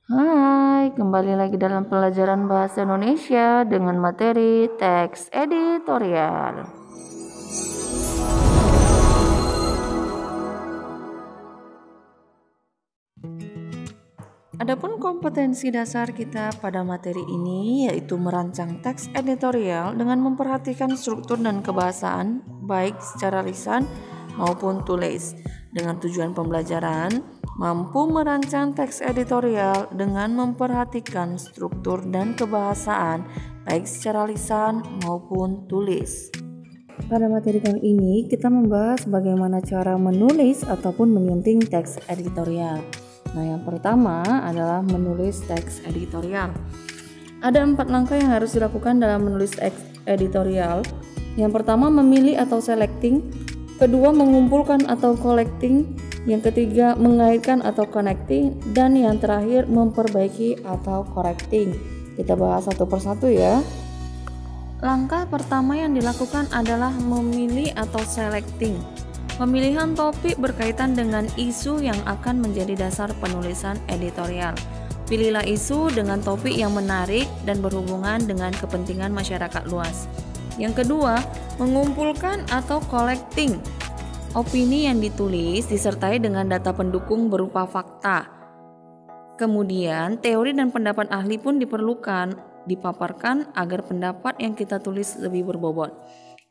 Hai, kembali lagi dalam pelajaran bahasa Indonesia dengan materi teks editorial. Adapun kompetensi dasar kita pada materi ini yaitu merancang teks editorial dengan memperhatikan struktur dan kebahasaan baik secara lisan maupun tulis. Dengan tujuan pembelajaran, mampu merancang teks editorial dengan memperhatikan struktur dan kebahasaan baik secara lisan maupun tulis. Pada materi kali ini kita membahas bagaimana cara menulis ataupun menyunting teks editorial. Nah, yang pertama adalah menulis teks editorial. Ada 4 langkah yang harus dilakukan dalam menulis teks editorial. Yang pertama, memilih atau selecting. Kedua, mengumpulkan atau collecting. Yang ketiga, mengaitkan atau connecting. Dan yang terakhir, memperbaiki atau correcting. Kita bahas satu persatu ya. Langkah pertama yang dilakukan adalah memilih atau selecting. Pemilihan topik berkaitan dengan isu yang akan menjadi dasar penulisan editorial. Pilihlah isu dengan topik yang menarik dan berhubungan dengan kepentingan masyarakat luas. Yang kedua, mengumpulkan atau collecting. Opini yang ditulis disertai dengan data pendukung berupa fakta. Kemudian, teori dan pendapat ahli pun dipaparkan agar pendapat yang kita tulis lebih berbobot.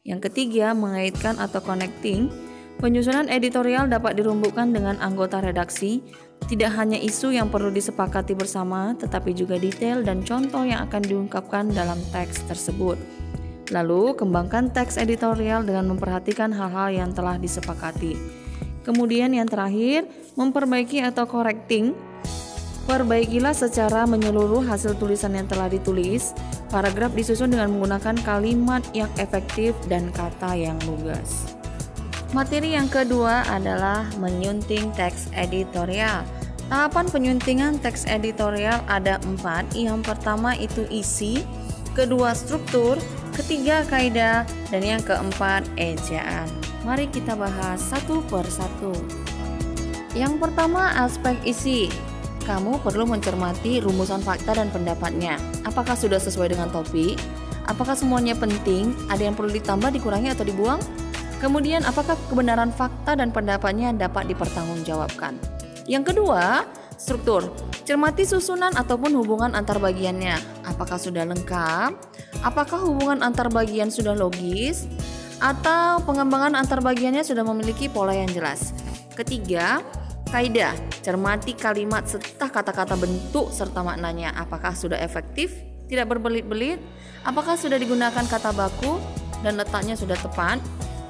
Yang ketiga, mengaitkan atau connecting. Penyusunan editorial dapat dirumbukan dengan anggota redaksi, tidak hanya isu yang perlu disepakati bersama, tetapi juga detail dan contoh yang akan diungkapkan dalam teks tersebut. Lalu, kembangkan teks editorial dengan memperhatikan hal-hal yang telah disepakati. Kemudian yang terakhir, memperbaiki atau correcting. Perbaikilah secara menyeluruh hasil tulisan yang telah ditulis. Paragraf disusun dengan menggunakan kalimat yang efektif dan kata yang lugas. Materi yang kedua adalah menyunting teks editorial. Tahapan penyuntingan teks editorial ada 4. Yang pertama itu isi, kedua struktur, ketiga kaidah, dan yang keempat ejaan. Mari kita bahas satu per satu. Yang pertama, aspek isi. Kamu perlu mencermati rumusan fakta dan pendapatnya. Apakah sudah sesuai dengan topik? Apakah semuanya penting? Ada yang perlu ditambah, dikurangi, atau dibuang? Kemudian, apakah kebenaran fakta dan pendapatnya dapat dipertanggungjawabkan? Yang kedua, struktur. Cermati susunan ataupun hubungan antar bagiannya. Apakah sudah lengkap? Apakah hubungan antar bagian sudah logis? Atau pengembangan antar bagiannya sudah memiliki pola yang jelas? Ketiga, kaidah. Cermati kalimat serta kata-kata bentuk serta maknanya. Apakah sudah efektif? Tidak berbelit-belit? Apakah sudah digunakan kata baku dan letaknya sudah tepat?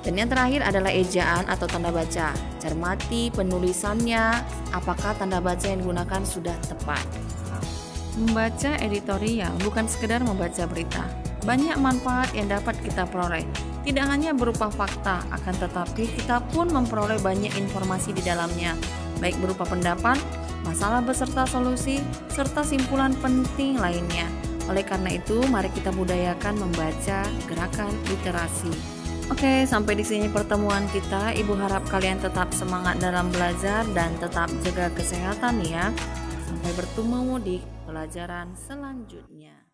Dan yang terakhir adalah ejaan atau tanda baca. Cermati penulisannya, apakah tanda baca yang digunakan sudah tepat. Membaca editorial bukan sekedar membaca berita. Banyak manfaat yang dapat kita peroleh. Tidak hanya berupa fakta, akan tetapi kita pun memperoleh banyak informasi di dalamnya, baik berupa pendapat, masalah beserta solusi, serta simpulan penting lainnya. Oleh karena itu, mari kita budayakan membaca gerakan literasi. Oke, sampai di sini pertemuan kita. Ibu harap kalian tetap semangat dalam belajar dan tetap jaga kesehatan ya. Sampai bertemu di pelajaran selanjutnya.